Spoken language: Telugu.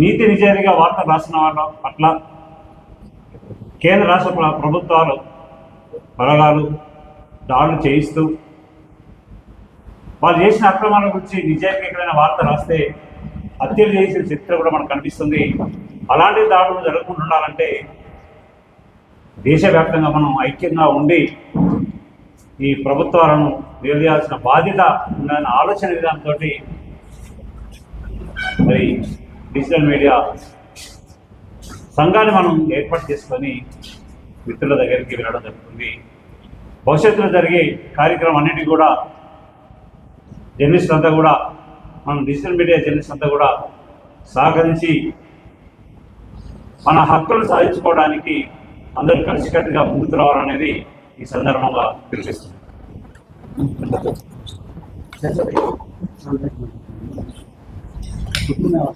నీతి నిజాయితీగా వార్తలు రాసిన వాళ్ళ పట్ల కేంద్ర రాష్ట్ర ప్రభుత్వాలు బలగాలు దాడులు చేయిస్తూ వాళ్ళు చేసిన అక్రమాల గురించి నిజాయితీకరమైన వార్త రాస్తే హత్యలు చేసిన చరిత్ర కూడా మనకు కనిపిస్తుంది. అలాంటి దాడులు జరగకుండా ఉండాలంటే దేశవ్యాప్తంగా మనం ఐక్యంగా ఉండి ఈ ప్రభుత్వాలను నిలదీయాల్సిన బాధ్యత ఉందన్న ఆలోచన విధానంతో మరి డిజిటల్ మీడియా సంఘాన్ని మనం ఏర్పాటు చేసుకొని మిత్రుల దగ్గరికి వెళ్ళడం జరుగుతుంది. భవిష్యత్తులో జరిగే కార్యక్రమం అన్నిటి కూడా జర్నలిస్ట్ అంతా కూడా మనం డిజిటల్ మీడియా జర్నలిస్ట్ అంతా కూడా సహకరించి మన హక్కులను సాధించుకోవడానికి అందరూ కలిసికట్టుగా ముందుకు రావాలనేది ఈ సందర్భంగా తెలియజేస్తుంది.